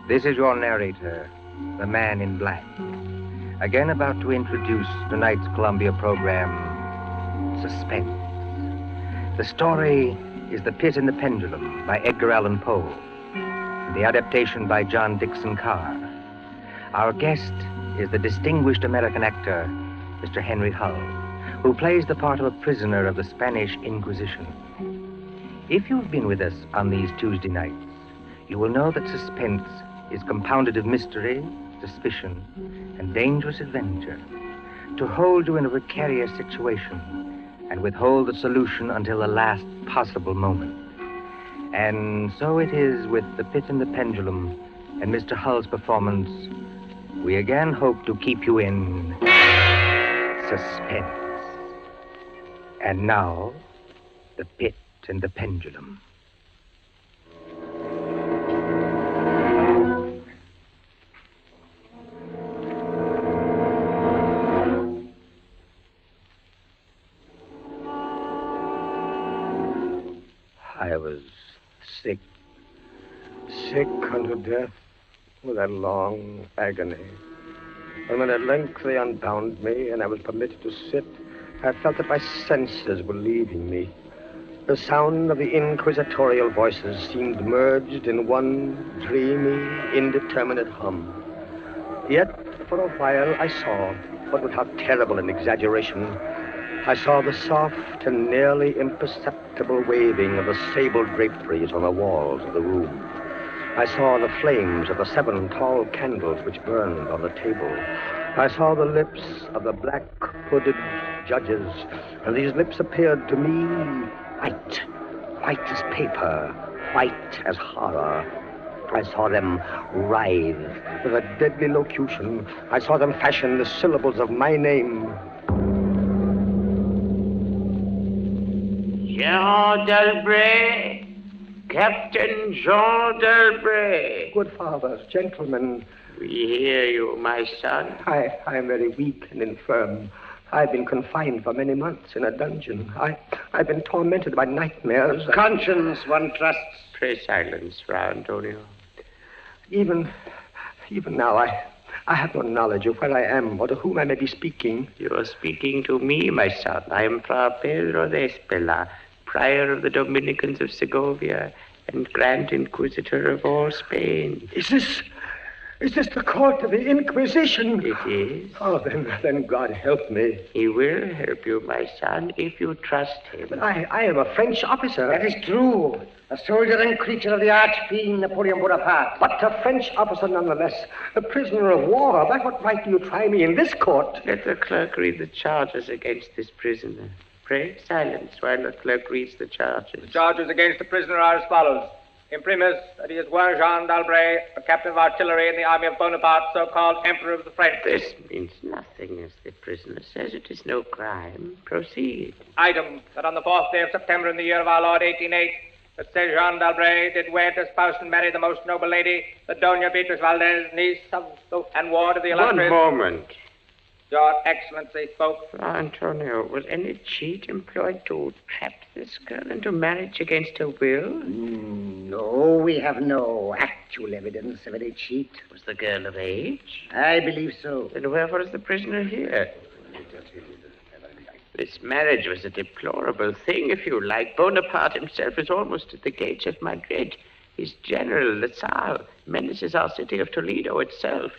This is your narrator, the man in black. Again about to introduce tonight's Columbia program, Suspense. The story is The Pit and the Pendulum by Edgar Allan Poe. The adaptation by John Dixon Carr. Our guest is the distinguished American actor, Mr. Henry Hull, who plays the part of a prisoner of the Spanish Inquisition. If you've been with us on these Tuesday nights, you will know that suspense is compounded of mystery, suspicion, and dangerous adventure, to hold you in a precarious situation and withhold the solution until the last possible moment. And so it is with The Pit and the Pendulum and Mr. Hull's performance. We again hope to keep you in suspense. And now, The Pit and the Pendulum. I was sick unto death with that long agony. And when at length they unbound me and I was permitted to sit, I felt that my senses were leaving me. The sound of the inquisitorial voices seemed merged in one dreamy, indeterminate hum. Yet, for a while, I saw, but with how terrible an exaggeration, I saw the soft and nearly imperceptible waving of the sable draperies on the walls of the room. I saw the flames of the 7 tall candles which burned on the table. I saw the lips of the black hooded judges, and these lips appeared to me white as paper, white as horror. I saw them writhe with a deadly locution. I saw them fashion the syllables of my name. Jean d'Albret, Captain Jean d'Albret. Good fathers, gentlemen. We hear you, my son. I am very weak and infirm. I've been confined for many months in a dungeon. I've been tormented by nightmares. Conscience, one trusts. Pray silence, Fra Antonio. Even now, I have no knowledge of where I am or to whom I may be speaking. You are speaking to me, my son. I am Fra Pedro de Espela, prior of the Dominicans of Segovia and Grand Inquisitor of all Spain. Is this the court of the Inquisition? It is. Oh, then God help me. He will help you, my son, if you trust him. But I am a French officer. That is true. A soldier and creature of the arch-fiend Napoleon Bonaparte. But a French officer nonetheless. A prisoner of war. By what right do you try me in this court? Let the clerk read the charges against this prisoner. Pray silence while the clerk reads the charges. The charges against the prisoner are as follows. Imprimis, that he is one Jean d'Albret, a captain of artillery in the army of Bonaparte, so-called Emperor of the French. This means nothing, as the prisoner says. It is no crime. Proceed. Item, that on the 4th day of September in the year of our Lord 1808, that said Jean d'Albret did wed, espouse, and marry the most noble lady, the Doña Beatriz Valdez, niece of and ward of the illustrious... One moment. Your Excellency spoke. Fra Antonio, was any cheat employed to trap this girl into marriage against her will? No, we have no actual evidence of any cheat. Was the girl of age? I believe so. Then wherefore is the prisoner here? This marriage was a deplorable thing, if you like. Bonaparte himself is almost at the gates of Madrid. His general, Lasalle, menaces our city of Toledo itself.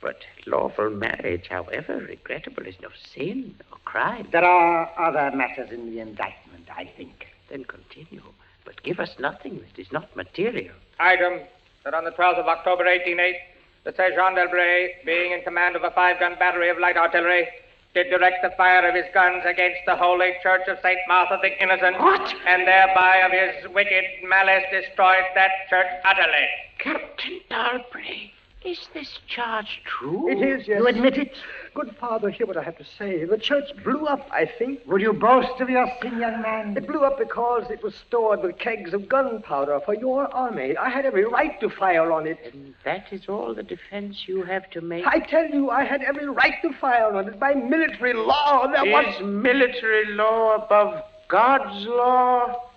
But lawful marriage, however regrettable, is no sin or crime. There are other matters in the indictment, I think. Then continue, but give us nothing that is not material. Item, that on the 12th of October 1808, the said Jean d'Albret, being in command of a 5-gun battery of light artillery, did direct the fire of his guns against the Holy Church of St. Martha the Innocent. What? And thereby of his wicked malice destroyed that church utterly. Captain d'Albret, is this charge true? It is, yes. You admit it? Good father, hear what I have to say. The church blew up, I think. Would you boast of your sin, young man? It blew up because it was stored with kegs of gunpowder for your army. I had every right to fire on it. And that is all the defense you have to make? I tell you, I had every right to fire on it. By military law, there was... Is military law above God's law?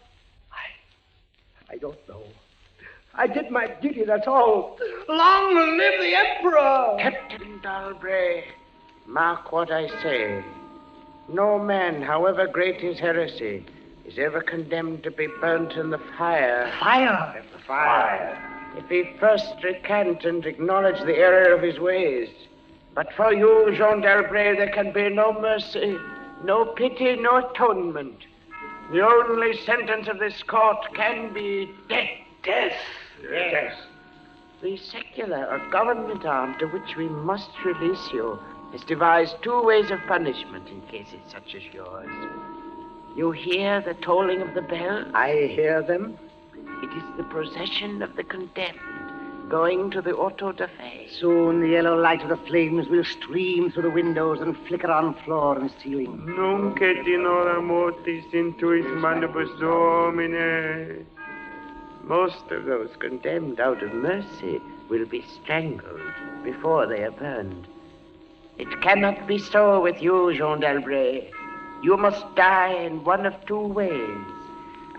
I don't know. I did my duty, that's all. Long live the Emperor! Captain Dalbray, mark what I say. No man, however great his heresy, is ever condemned to be burnt in the fire. Fire! The fire. If he first recant and acknowledge the error of his ways. But for you, Jean d'Albret, there can be no mercy, no pity, no atonement. The only sentence of this court can be death. Death. Yes. The secular or government arm to which we must release you has devised two ways of punishment in cases such as yours. You hear the tolling of the bell? I hear them. It is the procession of the condemned going to the auto da fe. Soon the yellow light of the flames will stream through the windows and flicker on floor and ceiling. Nunc et in hora mortis intuis manibus Domine. Most of those condemned out of mercy will be strangled before they are burned. It cannot be so with you, Jean d'Albret. You must die in one of two ways.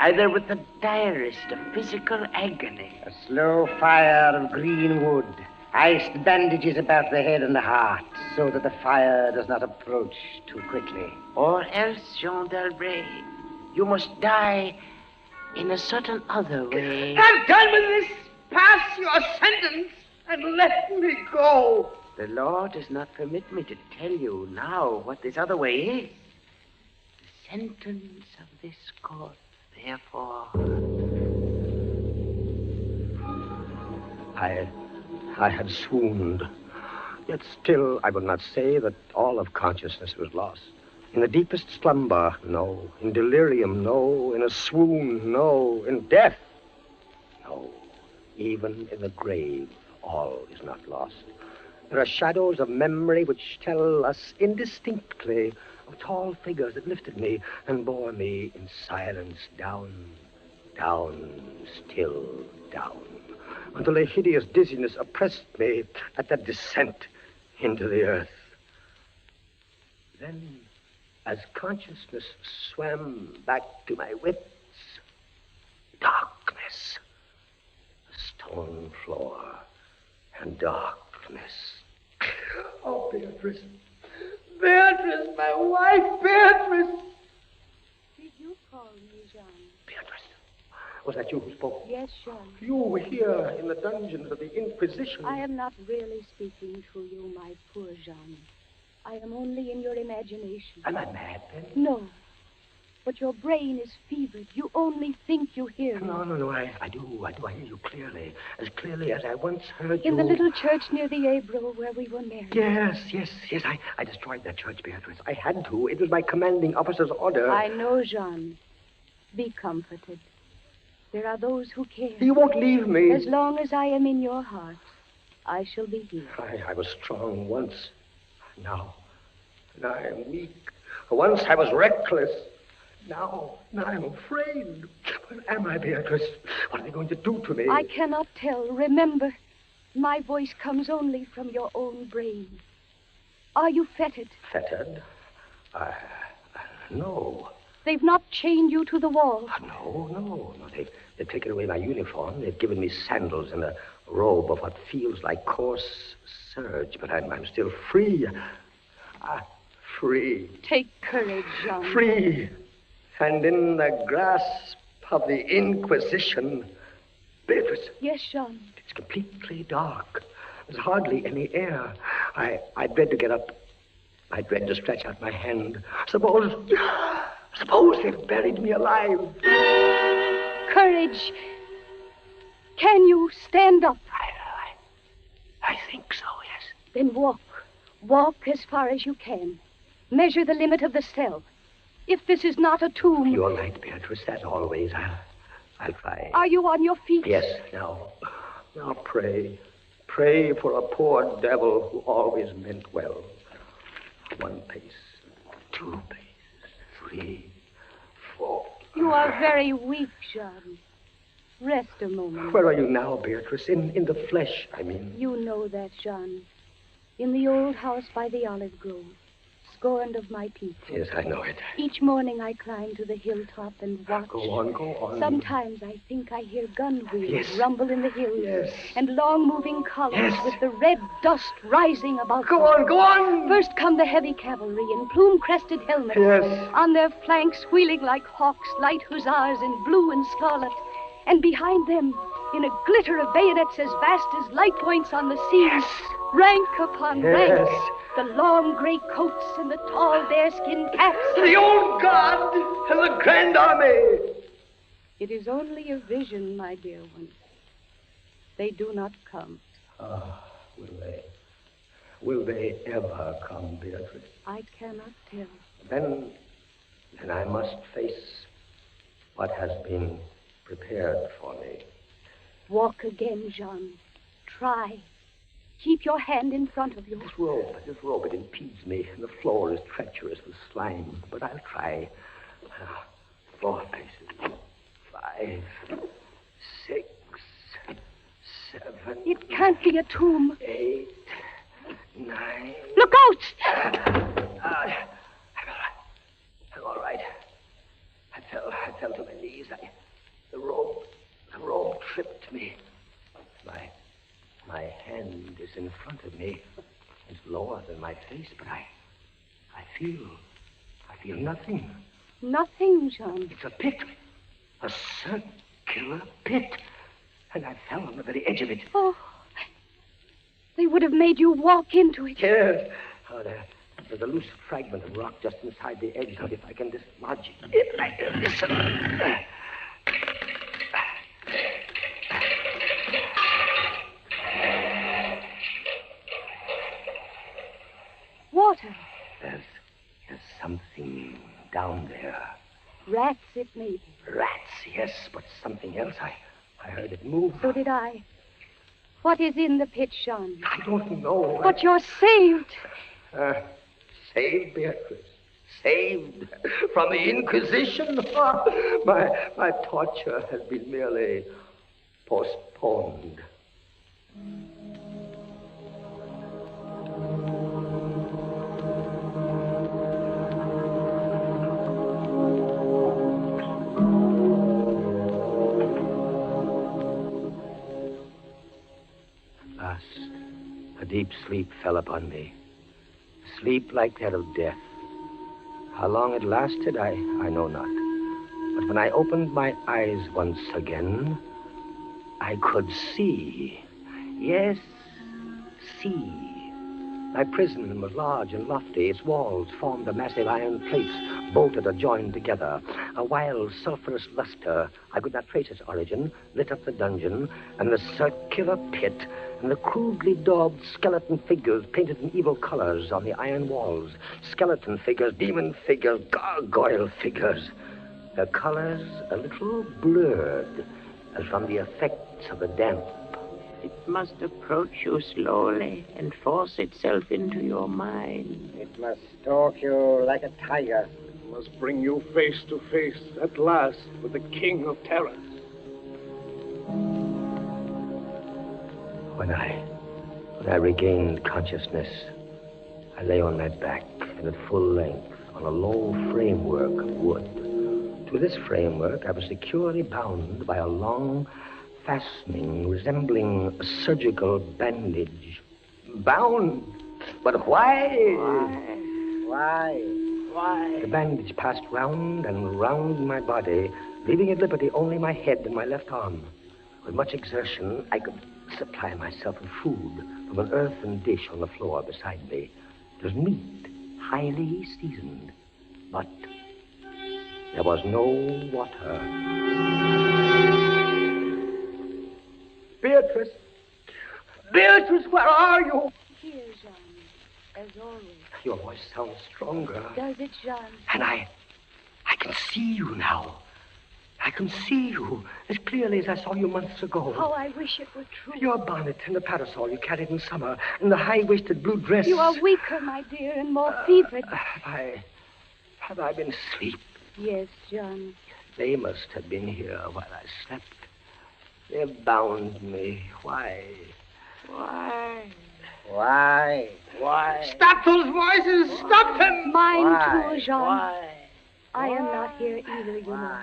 Either with the direst of physical agony. A slow fire of green wood, iced bandages about the head and the heart, so that the fire does not approach too quickly. Or else, Jean d'Albret, you must die in a certain other way. Have done with this. Pass your sentence and let me go. The law does not permit me to tell you now what this other way is. The sentence of this court, therefore. I had swooned. Yet still, I would not say that all of consciousness was lost. In the deepest slumber, no. In delirium, no. In a swoon, no. In death, no. Even in the grave, all is not lost. There are shadows of memory which tell us indistinctly of tall figures that lifted me and bore me in silence down, still down, until a hideous dizziness oppressed me at that descent into the earth. Then, as consciousness swam back to my wits, darkness, a stone floor, and darkness. Oh, Beatrice. Beatrice, my wife, Beatrice. Did you call me, Jean? Beatrice, was that you who spoke? Yes, Jean. You were here in the dungeons of the Inquisition. I am not really speaking to you, my poor Jean. I am only in your imagination. Am I mad, then? No. But your brain is fevered. You only think you hear me. No, I do. I hear you clearly. As clearly as I once heard you. In the little church near the Ebro where we were married. Yes. I destroyed that church, Beatrice. I had to. It was my commanding officer's order. I know, Jean. Be comforted. There are those who care. You won't leave me. As long as I am in your heart, I shall be here. I was strong once. Now I am weak. Once I was reckless. Now I'm afraid. Where am I, Beatrice? What are they going to do to me? I cannot tell. Remember, my voice comes only from your own brain. Are you fettered? Fettered? No. They've not chained you to the wall. No. They've taken away my uniform. They've given me sandals and a robe of what feels like coarse serge, but I'm still free. Free. Take courage, Jean. Free. And in the grasp of the Inquisition. Beatrice. Yes, Jean. It's completely dark. There's hardly any air. I dread to get up. I dread to stretch out my hand. Suppose they've buried me alive. Courage. Can you stand up? I think so, yes. Then walk. Walk as far as you can. Measure the limit of the cell. If this is not a tomb... You're right, Beatrice, as always. I'll try. Are you on your feet? Yes, now pray. Pray for a poor devil who always meant well. 1 pace, 2 paces, 3, 4. You are very weak, Jean. Rest a moment. Where are you now, Beatrice? In the flesh, I mean. You know that, Jean. In the old house by the olive grove. scorned of my people. Yes, I know it. Each morning I climb to the hilltop and watch. Go on. Sometimes I think I hear gun wheels Yes. rumble in the hills. Yes. And long-moving columns Yes. with the red dust rising above Go them. on. First come the heavy cavalry in plume-crested helmets. Yes. On their flanks, wheeling like hawks, light hussars in blue and scarlet. And behind them, in a glitter of bayonets as vast as light points on the sea, rank upon rank, the long gray coats and the tall bearskin caps. The old guard and the grand army. It is only a vision, my dear one. They do not come. Will they? Will they ever come, Beatrice? I cannot tell. Then I must face what has been prepared for me. Walk again, Jean. Try. Keep your hand in front of you. This robe, it impedes me, and the floor is treacherous with slime. But I'll try. 4 paces. 5, 6, 7. It can't be a tomb. 8, 9. Look out! I'm all right. I fell to my knees. The robe tripped me. My hand is in front of me. It's lower than my face, but I feel nothing. Nothing, Jean. It's a pit. A circular pit. And I fell on the very edge of it. Oh, they would have made you walk into it. Yes. Oh, there's a loose fragment of rock just inside the edge. Now, if I can dislodge it. Listen. Water. There's something down there. Rats, it may be. Rats, yes, but something else. I heard it move. So did I. What is in the pit, Jean? I don't know. But you're saved. Saved, Beatrice. Saved from the Inquisition. My torture has been merely postponed. A deep sleep fell upon me. Sleep like that of death. How long it lasted, I know not. But when I opened my eyes once again, I could see. Yes, see. My prison was large and lofty. Its walls formed of massive iron plates, bolted or joined together. A wild, sulphurous luster, I could not trace its origin, lit up the dungeon, and the circular pit, and the crudely daubed skeleton figures painted in evil colors on the iron walls. Skeleton figures, demon figures, gargoyle figures. Their colors a little blurred, as from the effects of the damp. It must approach you slowly and force itself into your mind. It must stalk you like a tiger. It must bring you face to face at last with the King of Terror. When I regained consciousness, I lay on my back and at full length on a low framework of wood. To this framework, I was securely bound by a long fastening resembling a surgical bandage. Bound? But why? Why? The bandage passed round and round my body, leaving at liberty only my head and my left arm. With much exertion, I could supply myself with food from an earthen dish on the floor beside me. It was meat, highly seasoned, but there was no water. Beatrice! Beatrice, where are you? Here, Jean, as always. Your voice sounds stronger. Does it, Jean? And I can see you now. I can see you as clearly as I saw you months ago. How I wish it were true. Your bonnet and the parasol you carried in summer, and the high-waisted blue dress. You are weaker, my dear, and more fevered. Have I been asleep? Yes, John. They must have been here while I slept. They bound me. Why? Why? Why? Why? Stop those voices! Stop them! Mine Why? too, Jean. Why? I am not here either, you know.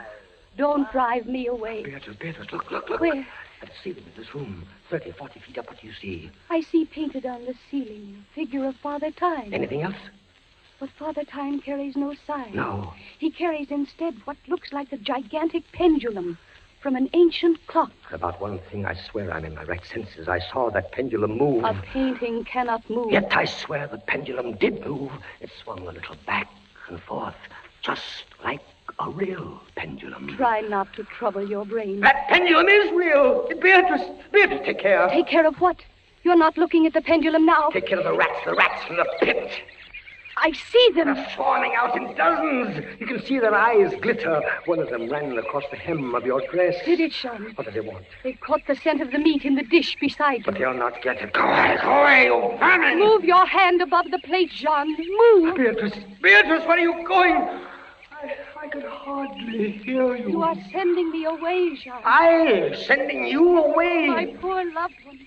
Don't drive me away. Beatrice, look. Where? At the ceiling of this room, 30, 40 feet up, what do you see? I see painted on the ceiling a figure of Father Time. Anything else? But Father Time carries no sign. No. He carries instead what looks like a gigantic pendulum from an ancient clock. About one thing, I swear I'm in my right senses. I saw that pendulum move. A painting cannot move. Yet I swear the pendulum did move. It swung a little back and forth, just like a real pendulum. Try not to trouble your brain. That pendulum is real. Beatrice, take care. Take care of what? You're not looking at the pendulum now. Take care of the rats from the pit. I see them. They're swarming out in dozens. You can see their eyes glitter. One of them ran across the hem of your dress. Did it, Sean? What do they want? They caught the scent of the meat in the dish beside But you. they'll not get it. Go away, you vermin! Move your hand above the plate, Jean. Move. Beatrice, where are you going? I can hardly hear you. You are sending me away, Jean. I sending you away. My poor loved one.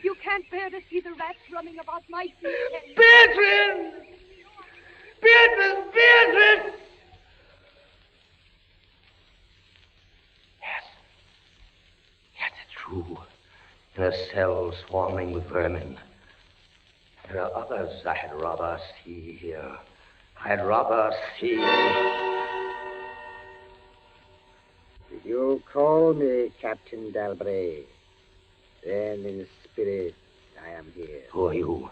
You can't bear to see the rats running about my feet. Beatrice! Beatrice! Yes, it's true. In a cell swarming with vermin. There are others I had rather see here. I'd rather see... Did you call me Captain Dalbray? Then in spirit, I am here. Who are you?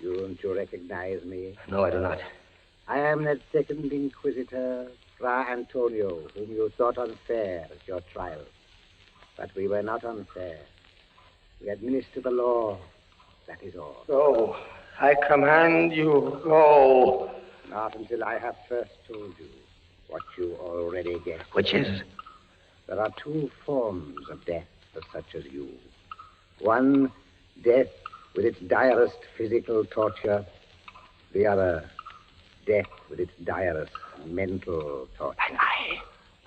Don't you recognize me? No, I do not. I am that second Inquisitor, Fra Antonio, whom you thought unfair at your trial. But we were not unfair. We administer the law. That is all. Go. I command you, go. Not until I have first told you what you already guess. Which is? There are two forms of death for such as you. One, death with its direst physical torture. The other, death with its direst mental torture. And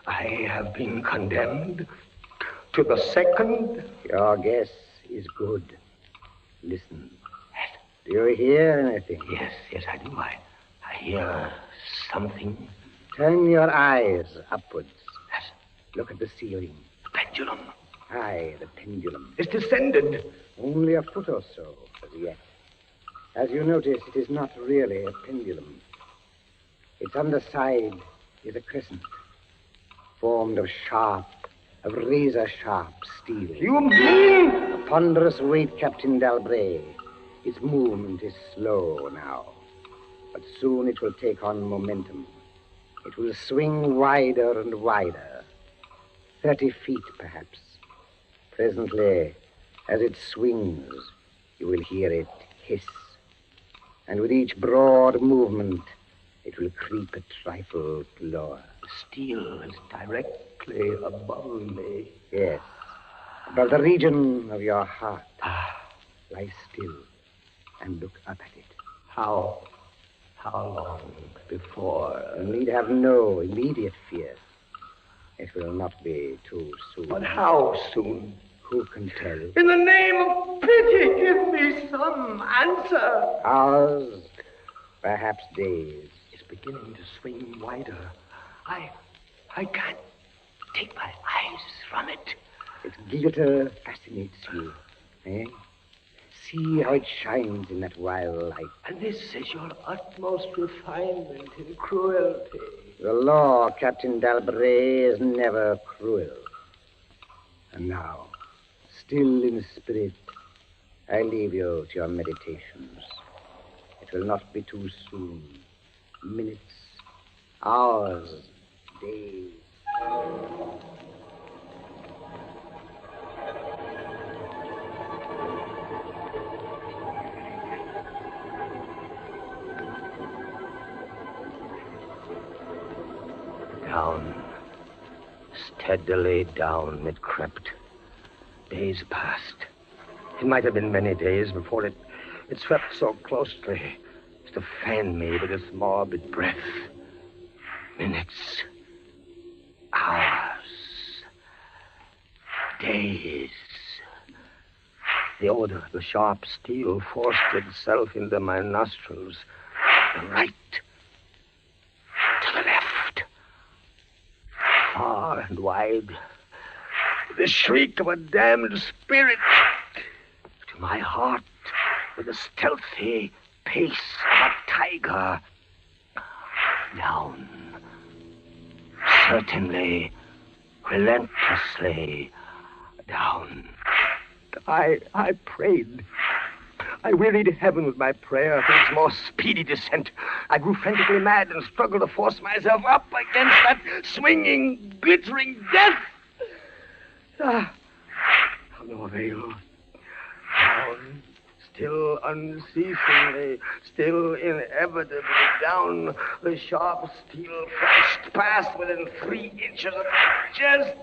I have been condemned to the second. Your guess is good. Listen. Do you hear anything? Yes, I do. I hear something. Turn your eyes upwards. Look at the ceiling. The pendulum. Aye, the pendulum. It's descended. Only a foot or so as yet. As you notice, it is not really a pendulum. Its underside is a crescent, formed of razor-sharp steel. You mean? A ponderous weight, Captain Dalbray. Its movement is slow now, but soon it will take on momentum. It will swing wider and wider, 30 feet perhaps. Presently, as it swings, you will hear it hiss. And with each broad movement, it will creep a trifle lower. The steel is directly above me. Yes, above the region of your heart. Lie still and look up at it. How long before? You need have no immediate fear. It will not be too soon. But how soon? Who can tell? In the name of pity, give me some answer. Hours, perhaps days. It's beginning to swing wider. I can't take my eyes from it. Its glitter fascinates you, eh? See how it shines in that wild light. And this is your utmost refinement in cruelty. The law, Captain Dalbray, is never cruel. And now, still in spirit, I leave you to your meditations. It will not be too soon. Minutes, hours, days. Down, steadily down it crept. Days passed. It might have been many days before it swept so closely as to fan me with its morbid breath. Minutes, hours, days. The odor, the sharp steel forced itself into my nostrils. The right. To the left. Far and wide. The shriek of a damned spirit. To my heart, with the stealthy pace of a tiger. Down. Certainly, relentlessly down. I prayed. I wearied heaven with my prayer for its more speedy descent. I grew frantically mad and struggled to force myself up against that swinging, glittering death. No avail. Down, still unceasingly, still inevitably down. The sharp steel flashed past within 3 inches of my chest.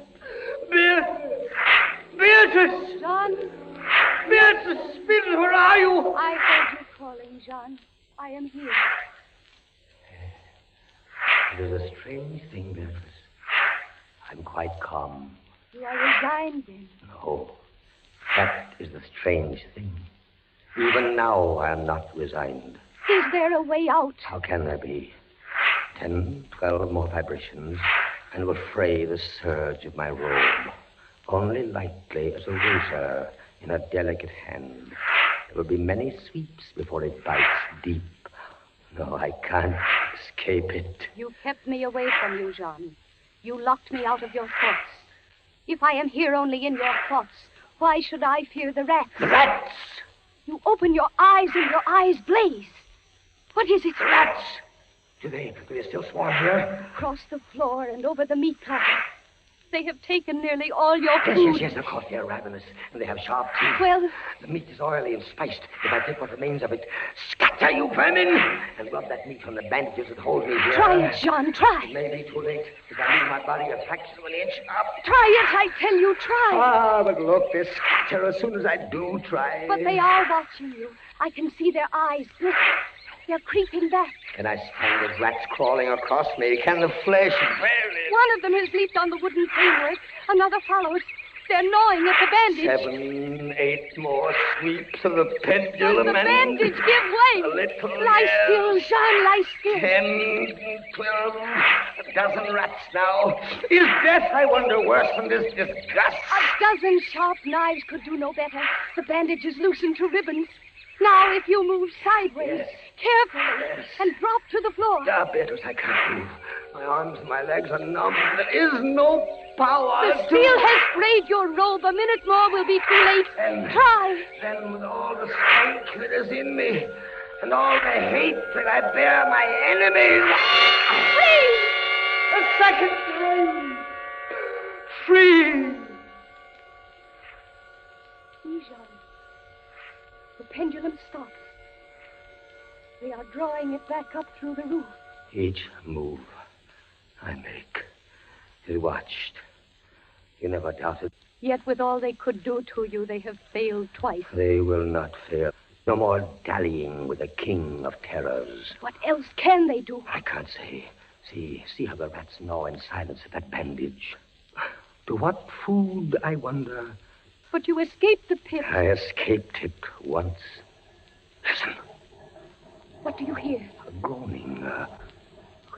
Beatrice! John? Beatrice, Beatrice, where are you? I heard you calling, John. I am here. It is a strange thing, Beatrice. I'm quite calm. You are resigned, then? No, that is the strange thing. Even now, I am not resigned. Is there a way out? How can there be? 10, 12 more vibrations, and will fray the surge of my robe. Only lightly as a razor in a delicate hand. There will be many sweeps before it bites deep. No, I can't escape it. You kept me away from you, Jean. You locked me out of your thoughts. If I am here only in your thoughts, why should I fear the rats? The rats! You open your eyes and your eyes blaze. What is it? The rats! Do they still swarm here? Across the floor and over the meat platter. They have taken nearly all your food. Yes, of course, they're ravenous, and they have sharp teeth. Well... The meat is oily and spiced. If I take what remains of it, scatter, you vermin! And rub that meat from the bandages that hold me here. Try it, John, try. It may be too late. If I leave my body a fraction of an inch up. Try it, I tell you, try. Ah, but look, they scatter as soon as I do try. But they are watching you. I can see their eyes glitter. They're creeping back. Can I stand those rats crawling across me? Can the flesh bear it? One of them has leaped on the wooden framework. Another follows. They're gnawing at the bandage. 7, 8 more sweeps of the pendulum. But the bandage, give way. A little lie still, Jean, lie still. 10, 12, a dozen rats now. Is death, I wonder, worse than this disgust? A dozen sharp knives could do no better. The bandage is loosened to ribbons. Now, if you move sideways, carefully, and drop to the floor. Ah, Beatrice, I can't move. My arms and my legs are numb. There is no power. The steel has sprayed your robe. A minute more will be too late. Try. Then, with all the strength that is in me, and all the hate that I bear my enemies... Free! A second time. Free! Jean. The pendulum stops. They are drawing it back up through the roof. Each move I make is watched. You never doubted. Yet with all they could do to you, they have failed twice. They will not fail. No more dallying with the king of terrors. What else can they do? I can't say. See how the rats gnaw in silence at that bandage. To what food, I wonder? But you escaped the pit. I escaped it once. Listen. What do you hear? A groaning.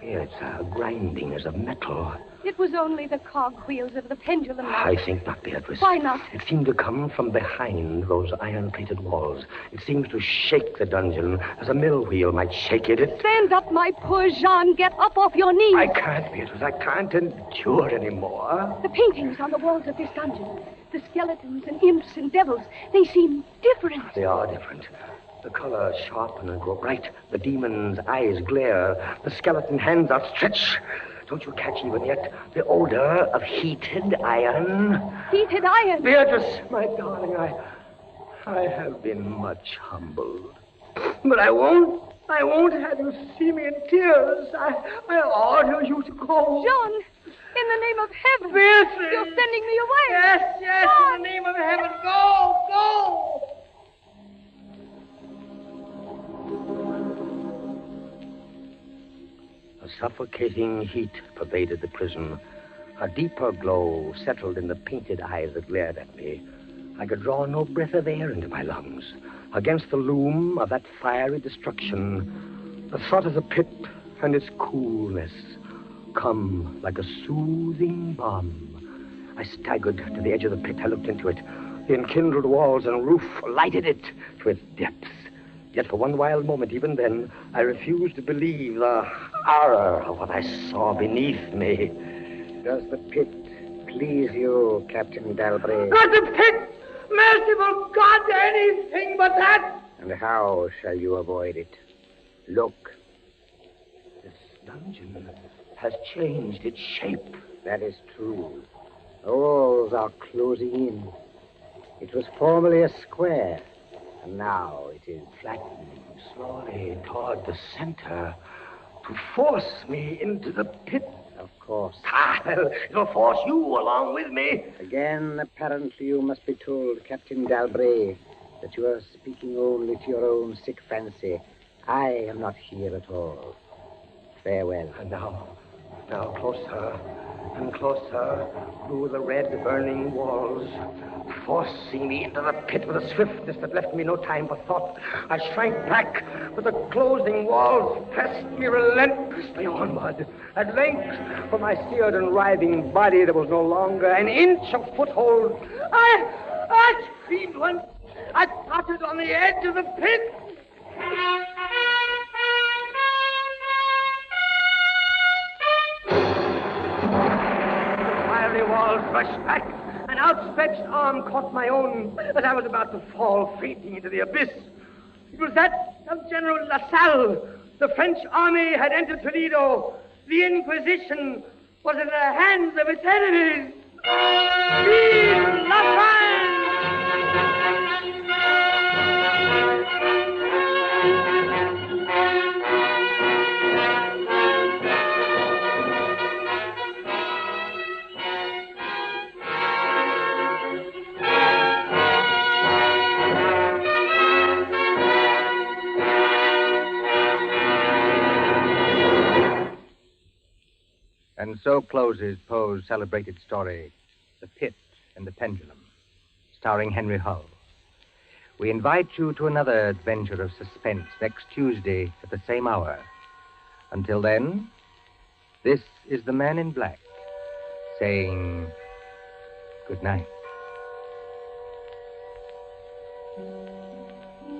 It's a grinding as of metal. It was only the cogwheels of the pendulum. I think not, Beatrice. Why not? It seemed to come from behind those iron-plated walls. It seemed to shake the dungeon as a mill wheel might shake it. Stand up, my poor Jean. Get up off your knees. I can't, Beatrice. I can't endure anymore. The paintings on the walls of this dungeon, the skeletons and imps and devils, they seem different. They are different. The colors sharpen and grow bright. The demon's eyes glare. The skeleton hands outstretch. Don't you catch even yet the odor of heated iron? Heated iron? Beatrice, my darling, I have been much humbled. But I won't have you see me in tears. I order you to go. John, in the name of heaven. Beatrice. You're sending me away. Yes, John. in the name of heaven. Go. A suffocating heat pervaded the prison. A deeper glow settled in the painted eyes that glared at me. I could draw no breath of air into my lungs. Against the loom of that fiery destruction, the thought of the pit and its coolness come like a soothing balm. I staggered to the edge of the pit. I looked into it. The enkindled walls and roof lighted it to its depths. Yet for one wild moment, even then, I refused to believe the horror of what I saw beneath me. Does the pit please you, Captain Dalbray? Not the pit! Merciful God, anything but that! And how shall you avoid it? Look. This dungeon has changed its shape. That is true. The walls are closing in. It was formerly a square, and now it is Flattening slowly toward the center to force me into the pit. Of course. It'll force you along with me. Again, apparently you must be told, Captain Dalbray, that you are speaking only to your own sick fancy. I am not here at all. Farewell. And now closer and closer through the red burning walls, forcing me into the pit with a swiftness that left me no time for thought. I shrank back, but the closing walls pressed me relentlessly onward. At length, for my seared and writhing body, there was no longer an inch of foothold. I screamed once. I tottered on the edge of the pit. The walls rushed back. An outstretched arm caught my own as I was about to fall fainting into the abyss. It was that of General LaSalle. The French army had entered Toledo. The Inquisition was in the hands of its enemies. Vive la France! And so closes Poe's celebrated story, The Pit and the Pendulum, starring Henry Hull. We invite you to another adventure of suspense next Tuesday at the same hour. Until then, this is the Man in Black saying good night.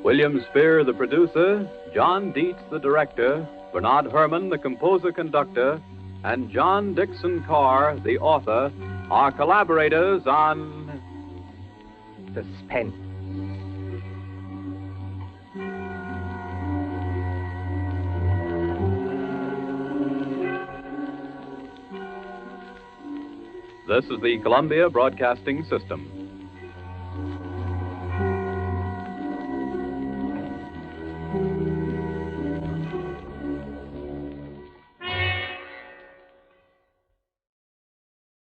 William Spear, the producer, John Dietz, the director, Bernard Herrmann, the composer-conductor, and John Dixon Carr, the author, are collaborators on Suspense. This is the Columbia Broadcasting System.